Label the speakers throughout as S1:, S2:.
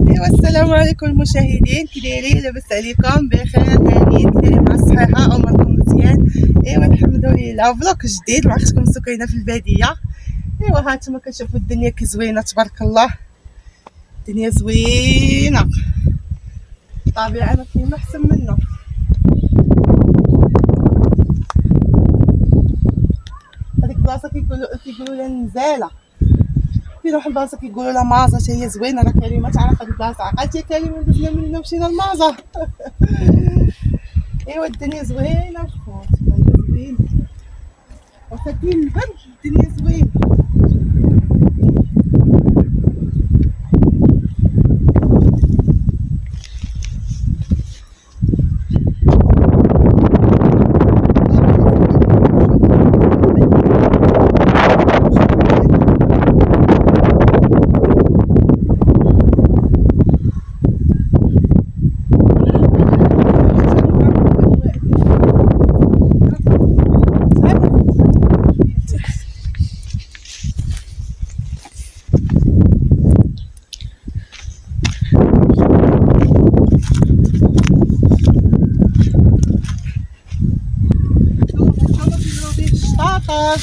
S1: ايوا السلام عليكم المشاهدين، كي دايرين؟ لاباس عليكم؟ بخير هانيين؟ كي دايرين مع الصحيحه؟ اموركم مزيان؟ ايوا الحمد لله. فلوق جديد مع اختكم سكينه في الباديه. ايوا ها انتما كتشوفوا الدنيا كي زوينه تبارك الله، الدنيا زوينه، الطبيعه ما كاين ما احسن منه. هذيك البلاصه كيقولوا لها نزاله، كاين واحد البلاصه كيقولوا لها مازا، حتى هي زوينه. راه كريمه تعرف هاد البلاصه، عقلتي يا كريمه دزنا من هنا مشينا لمازا. ايوا الدنيا زوينه الخوت، الدنيا زوينه واخا كاين البرد، الدنيا زوينه.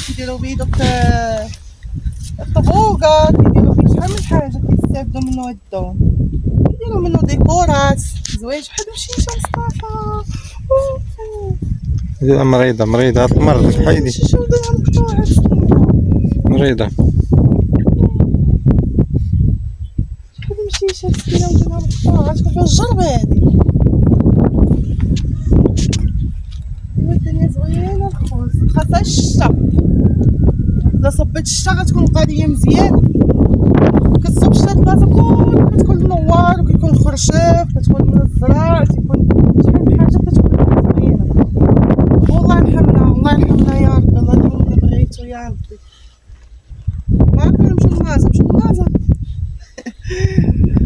S1: كيديروا بيه دوك الطبوقه، كيديروا بيه شحال من حاجه كيستافدوا منه هاد الدوم، كيديروا منه ديكورات زويج. بحال مشيشه مصطفى
S2: مريضة هاد المرض حيدي
S1: شو دايره مقطوعه
S2: مريضة.
S1: شحال مشيشه مسكينه وديرها مقطوعه، شكون فيها الجرب هادي. ايوا الدنيا زوينه الخوت، خاصها الشتا، الا صبت الشتا غتكون القضيه مزيانه. كتصب الشتا البلاصه كلها كتكون نوار وكيكون خرشف، كتكون من الزرع، تيكون شحال من حاجه كتكون زوينه. والله يرحمنا، الله يرحمنا يا ربي، الله يدير اللي بغيتو يا ربي. ما كنمشيو لمازا، نمشيو لمازا.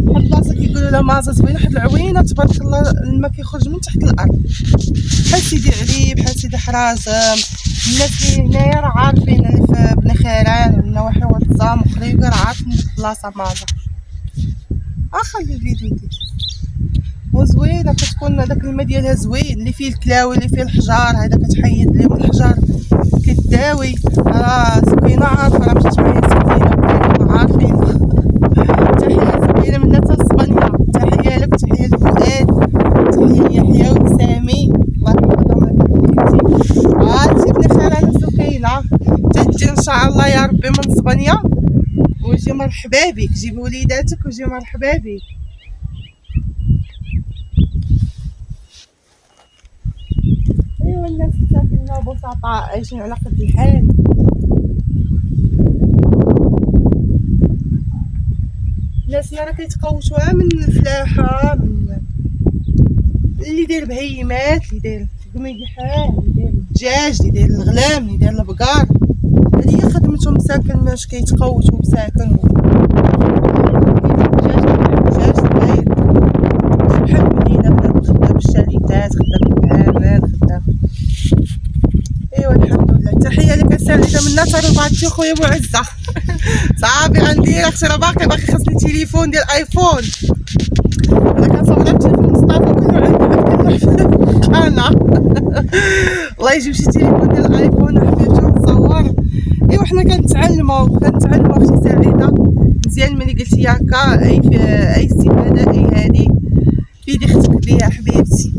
S1: واحد البلاصه كيقولوا لها مازا زوينه، واحد العوينه تبارك الله، الماء كيخرج من تحت الارض، بحال سيدي علي، بحال سيدي حرازم. الناس اللي هنايا راه عارفين، اللي في بن خيران والنواحي والتزام وخريبكا راه عارفين ديك البلاصه مازا. خلي الفيديو ديال وزوينه، كتكون داك الماء ديالها زوين، اللي فيه الكلاوي، اللي فيه الحجار، هذا كتحيد لهم الحجار كداوي. راه سكينه عارفه، راه مشات معايا سكينه عارفين. تحيه سكينه من حتى اسبانيا، تحيه لك، تحيه للولاد، تحيه ليحيى وسامي، الله يحفظهم لك حبيبتي. هانتي بن خيران سكينه تجي ان شاء الله يا ربي من اسبانيا، وجي مرحبا بك، جيبي وليداتك وجي مرحبا بك. ايوا الناس ساكنين بسطاء عايشين على قد الحال. الناس راه كيتقوتوها من الفلاحه، من اللي داير بهيمات، اللي داير قميحان، اللي داير الدجاج، اللي داير الغلام، اللي داير البقار. هذه هي خدمتهم. مساكن ماش كيتقوتوا مساكن، الدجاج صغير بحال المدينه، بنادم خدام بالشاليتات، خدام بالمعامل، خدام. ايوا الحمد لله. تحيه لك السعيده من نصر وبعتي خويا ابو عزه. صافي غندير اختي، راه باقي خاصني تليفون ديال ايفون، انا كنصور بتليفون مصطفى كله انا. الله يجيب شي تليفون ديال الايفون حبيبتي ونصور. ايوا حنا كنتعلموا اختي سعيده، مزيان ملي قلتي هكا، اي استفاده، اي هادي في يدي اختك بيها حبيبتي.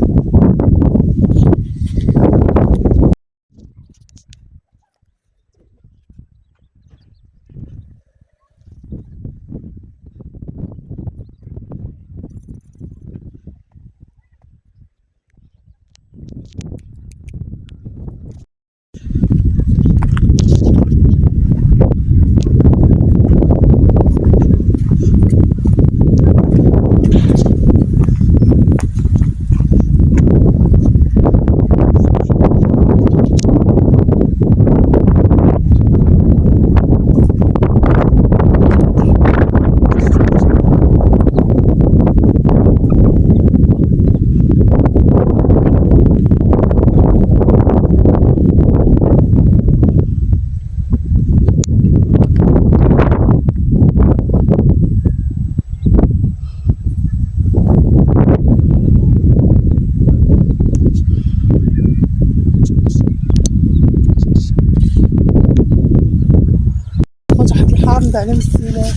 S1: حامض على مسيلات.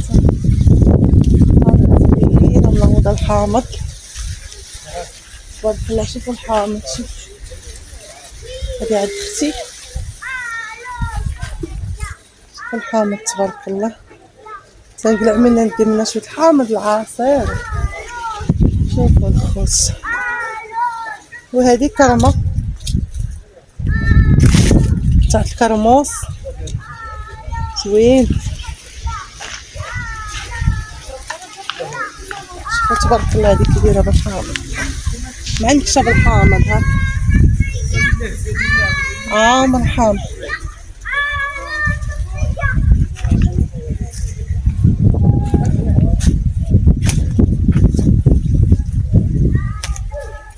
S1: زوين الله هذا الحامض تبارك الله. شوفوا الحامض، شوف هادي عند اختي. شوفوا الحامض تبارك الله. تنقلع منا ندير لنا شويه الحامض العصير. شوفوا الخوت. وهذه كرمه تاع الكرموس زوين. شوفوا تبارك الله هذيك كبيره بالحامض. ما عندكش بالحامض ها مرحبا.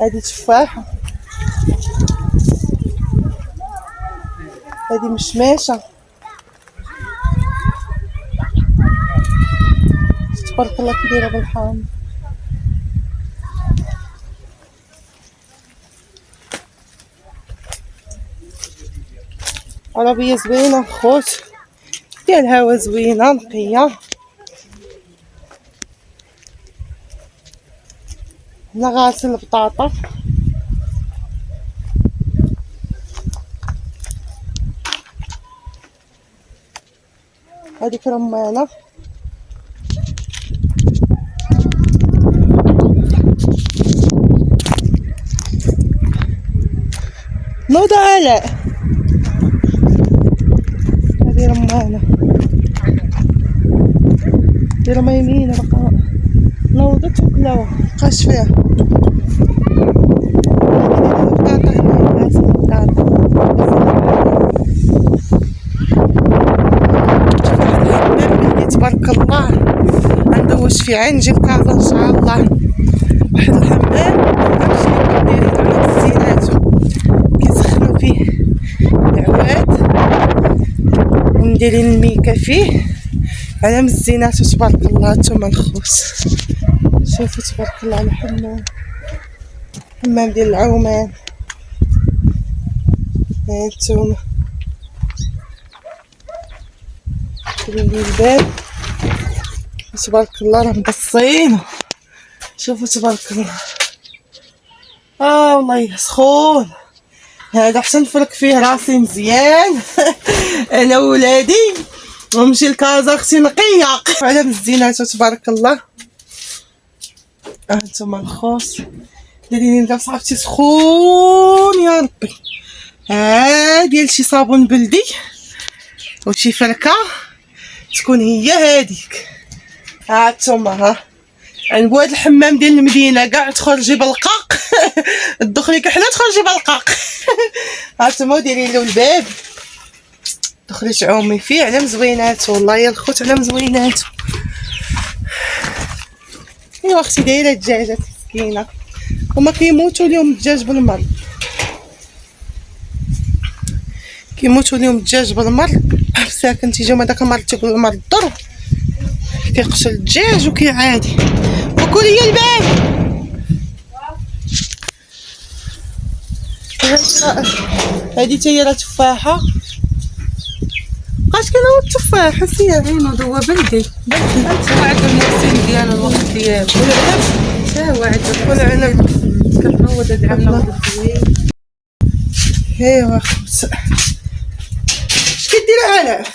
S1: هذه تفاحه، هذه مشماشه تبارك الله كبيره بالحامض. عربيه زوينه خوت، فيها الهوا زوينه نقيه. هنا غاسل البطاطا. هذيك رمانه. نوضة علاء. هذه رمانه. ديرها ما يمينه بقى نوضت وكلاوها مبقاش فيها. البطاطا هنا غاسل البطاطا. تبارك الله غندوش فيه عندي كازا ان شاء الله. واحد الحمام داكشي اللي كندير على الزينات كيسخنوا فيه العواد وندير الميكا فيه على مزينات. تبارك الله نتوما الخوت شوفوا تبارك الله على حمام ديال العومان. هانتوما لي الباب تبارك الله راه مبصين. شوفوا تبارك الله. والله سخون هذا حتى نفرك فيه راسي مزيان انا وولادي ونمشي لكازا اختي نقيه على مزينات تبارك الله. هانتوما الخوت دايرين لي صاحبتي سخون يا ربي. ديال شي صابون بلدي وشي فركه تكون هي هذيك. هانتوما عنبوا هاد الحمام ديال المدينه كاع تخرجي بالقاق تدخلي كحله تخرجي بالقاق. هانتوما ديري له الباب دخلي تعومي فيه على مزوينات. والله يا الخوت على مزوينات. ايوا اختي دايره الدجاجات مسكينه هما كيموتوا اليوم الدجاج بالمرض. كيموتوا اليوم الدجاج بالمرض. ساكن تيجيو هذاك المرض تيقول المرض الضر كيقتل الدجاج وكيعادي. وكلي الباب. هادي تا هي راه تفاحه بقات كنهود التفاح حسيه عينو هو بلدي تا عند الموسم ديالو الوقت ديالو. تا هو عند العنب كنهود هاد العنب زوين. ايوا خوت اش كديري علاء؟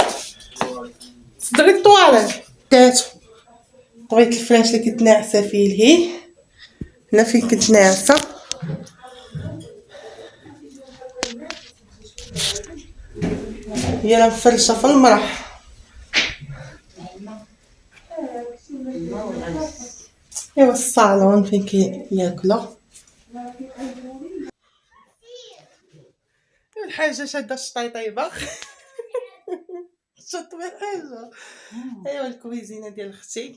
S1: صدري الطواليت داتو طويت الفراش اللي كنت ناعسه فيه لهيه. هنا فين كنت ناعسه هي راه مفرشه في المرح. ايوا الصالون فين كياكلوا. الحاجه شاده الشطيطيبه شطوي الحاجه. ايوا الكويزينه ديال اختي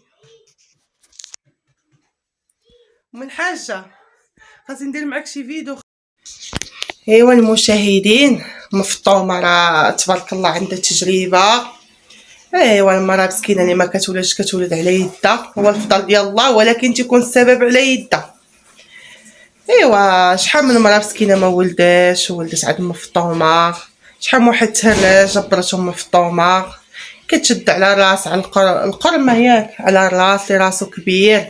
S1: من حاجه خاصني ندير معاك شي فيديو. ايوا المشاهدين مفطومه راه تبارك الله عندها تجربه. ايوا المراه مسكينه اللي ما كتولدش كتولد على يدها هو الفضل ديال الله ولكن تيكون السبب على يدها. ايوا شحال من مراه مسكينه ما ولدت عاد مفطومه. شحال من واحد تهرج جبرتهم مفطومه. كتشد على الراس، على القرمه ياك، على الراس اللي راسو كبير.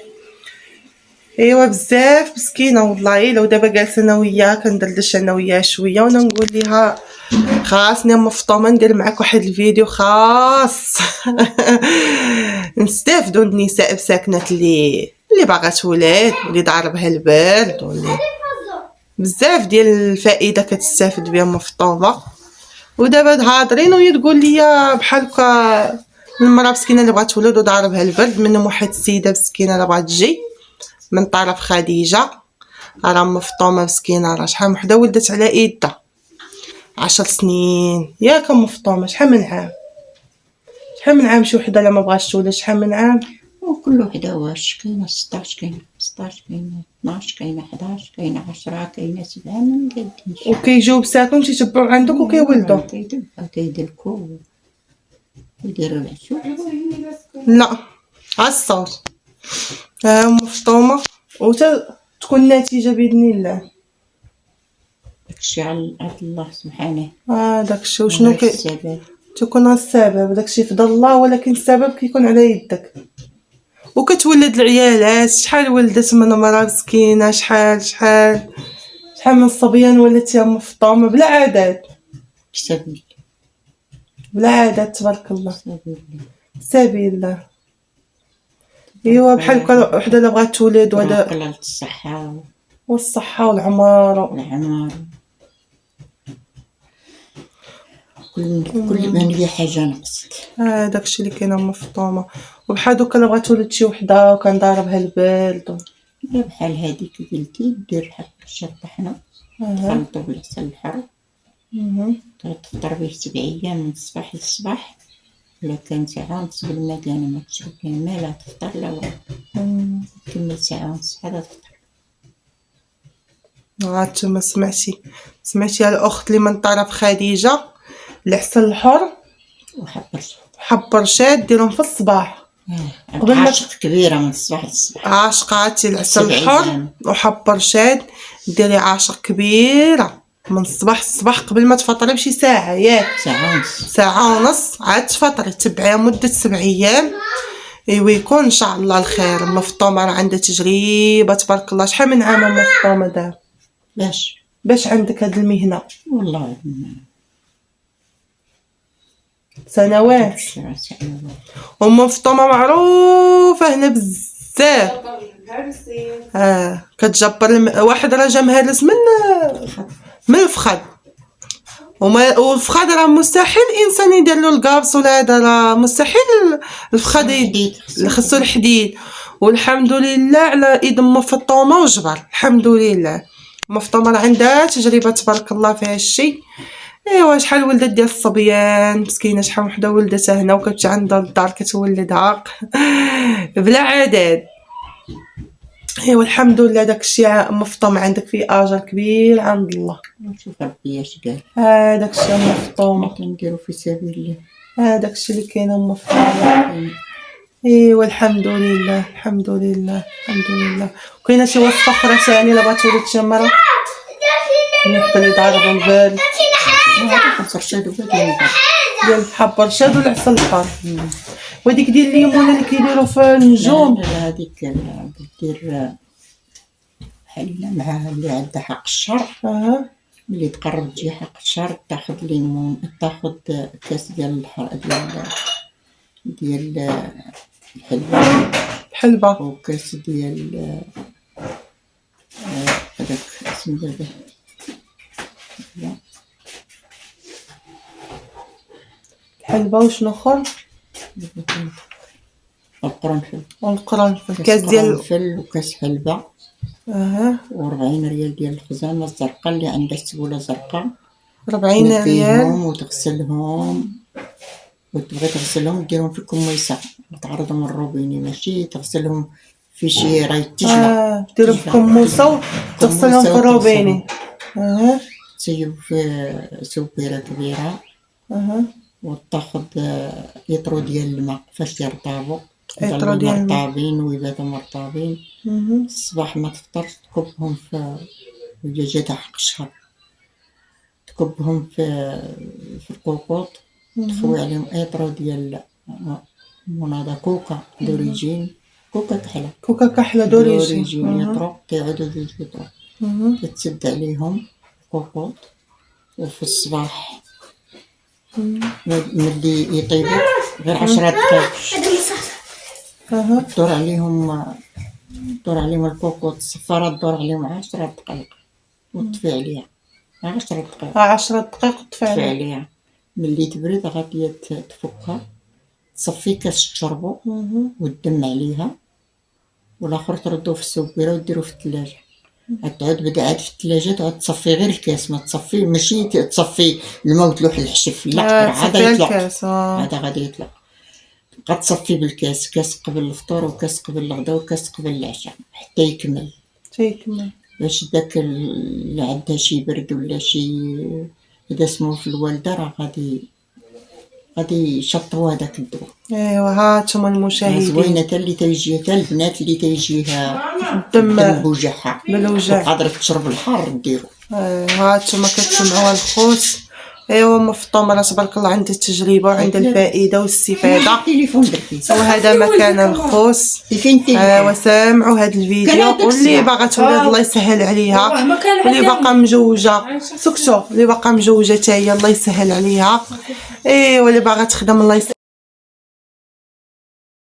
S1: ايوا بزاف مسكينه والله. لو دابا جالسه انا وياها كندردش انا وياها شويه وانا نقول ليها خاصني ام فطومه ندير معاك واحد الفيديو خاص نستافدوا النساء بساكنات اللي باغات ولاد واللي ضاربها البرد واللي بزاف ديال الفائده كتستافد بها ام فطومه. ودابا هادرين وهي تقول لي بحال هكا المراه مسكينه اللي بغات ولد وضاربها البرد، منهم واحد السيده مسكينه اللي بغات تجي من طرف خديجه. راه ام فطومه مسكينه راه شحال وحده ولدت على ايدها 10 سنين ياك ام فطومه. شحال من عام، شحال من عام شي وحده لا ما بغاش تولد، شحال من عام.
S3: وكل وحدة واش كاينة 16 كاينة 15 كاينة 12 كاينة 11 كاينة 10 كاينة 7 ما مقادينش.
S1: وكيجيو بساكن تيتبعوا عندك وكيولدوا.
S3: كيدلكو ويديروا العشوب.
S1: لا الصوت ام فطومه تكون النتيجه باذن الله.
S3: داكشي على الله سبحانه.
S1: داكشي وشنو
S3: السبب
S1: تكون السبب، داكشي في يد الله، ولكن السبب كيكون على يدك. وكتولد العيالات، شحال ولدت من مرا مسكينه، شحال من صبيان ولدت يا ام فطومه بلا عدد،
S3: بسبب
S1: بلا عدد تبارك الله.
S3: سبيل
S1: سبيل الله. ايوا بحال هكا وحده اللي بغات تولد
S3: الله.
S1: وهذا
S3: قلالة الصحة
S1: والصحه والعمر
S3: والعمر. كل ما لي حاجة نقصت.
S1: داكشي اللي كاين ام فطومه. وبحال دوكا اللي بغات تولد شي وحده وكان ضاربها البرد
S3: لا بحال هاديك قلتي دير حق الشاب طحنة تخلطو بالعسل الحر، تفطر به 7 أيام من الصباح للصباح. إلا كان ساعة ونص بالمكانة ما تشرب فيها ما لا تفطر لا والو. تكمل ساعة ونص عاد تفطر.
S1: نتوما سمعتي يا الاخت اللي من طرف خديجه، العسل الحر وحب رشاد ديرهم في الصباح
S3: قبل ما كبيرة من الصباح للصباح.
S1: عاشقاتي العسل الحر وحب رشاد ديري عاشق كبيره من الصباح قبل ما تفطري بشي ساعه ياك ساعه ونص عاد تفطري تبعيها مده 7 ايام. ايوا يكون ان شاء الله الخير. ام فطومه راه عندها تجربه تبارك الله. شحال من عام ام فطومه دابا باش عندك هاد المهنه؟
S3: والله
S1: سنوات. ام فطومه معروفه هنا بزاف. كتجبر واحد راه جا مهرس من الفخذ، والفخذ راه مستحيل الانسان يدير له القابص ولا هذا، راه مستحيل الفخذ خصو الحديد. والحمد لله على ايد ام فطومه وجبر. الحمد لله ام فطومه راه عندها تجربه تبارك الله في هذا الشيء. ايوا شحال ولدت ديال الصبيان مسكينه، شحال وحده ولدتها هنا وكتمشي عندها للدار كتولدها بلا عدد. ايوا الحمد لله. داكشي ام فطومه عندك فيه اجر كبير عند الله.
S3: نشوف ربي اش قال.
S1: داكشي ام فطومه
S3: كنديرو في سبيل الله.
S1: داكشي اللي كاين ام فطومه. ايوا الحمد لله الحمد لله الحمد لله. وكاينه شي وصفه اخرى ثاني الا بغات تولد شي مره نقدر يضربوا البال ديال الحب رشاد والعسل الحار. وديك ديال الليمونه اللي كيديروا في النجوم.
S3: لا هذيك دير حليله معاها اللي عندها حق الشهر. ملي تقرب تجي حق الشهر تاخذ ليمون، تاخذ كاس ديال ديال الحلبه وكاس ديال هذاك اسمه دابا
S1: الحلبه. وشنو اخر؟ والقرنفل كاس ديال
S3: القرنفل وكاس حلبه. و40 ريال ديال الخزامه الزرقاء اللي عندها السبوله زرقاء.
S1: 40 ريال.
S3: وتغسلهم وتبغي تغسلهم ديرهم في كميسه تعرضهم الروبيني، ماشي تغسلهم في شي راي تجمع.
S1: ديرهم في كموسه وتغسلهم في الروبيني.
S3: تسيب في سوبيره كبيره. وتاخذ يطرو ديال الماء فاش يرطابو. يطرو ديال مرطابين ويباتو مرطابين. الصباح ما تفطرش تكبهم في الدجاجه حق الشهر، تكبهم في القوقوط طفوي عليهم ايطرو ديال مناضة كوكا دوريجين، كوكا كحلة
S1: كوكا كحله دوريجين.
S3: يطرو كيعودو جوج يطرو، كتسد عليهم الكوكوط. وفي الصباح ملي يطيبو غير 10 دقائق دور عليهم الكوكوط، الصفارة دور عليهم 10 دقائق وطفي عليها 10 دقائق
S1: 10 دقائق وطفي
S3: طفي
S1: عليه.
S3: عليها. ملي تبرد غادي تفكها، تصفي كاس تشربو والدم عليها، والاخر تردو في السوبيره وديرو في الثلاجه. تعود بدا عاد في الثلاجه تعود تصفي غير الكاس، ما تصفي ماشي تصفي الماء وتلوح الحشف، لا عاد يطلق هذا غادي يطلق. تبقى تصفي بالكاس، كاس قبل الفطور وكاس قبل الغدا وكاس قبل العشاء حتى يكمل، باش داك اللي عندها شي برد ولا شي اذا سمو في الوالده راه غادي يشطبوا هذاك الدواء.
S1: ايوا هانتوما المشاهدين،
S3: زوينه حتى اللي تيجي، حتى البنات اللي تيجيها
S1: الدم
S3: بوجعها
S1: بالوجع
S3: قادره تشرب الحار ديرو.
S1: هانتوما كتسمعوا الخوت. ايوا ام فطومه تبارك الله عندها التجربه وعندها الفائده والاستفاده.
S3: التليفون درتي
S1: وهذا مكان الخوص. وسامعوا هذا الفيديو، واللي باغا تولد الله يسهل عليها، واللي باقا مجوجه سكتو، اللي باقا مجوجه حتى هي الله يسهل عليها، واللي باغا تخدم الله يسهل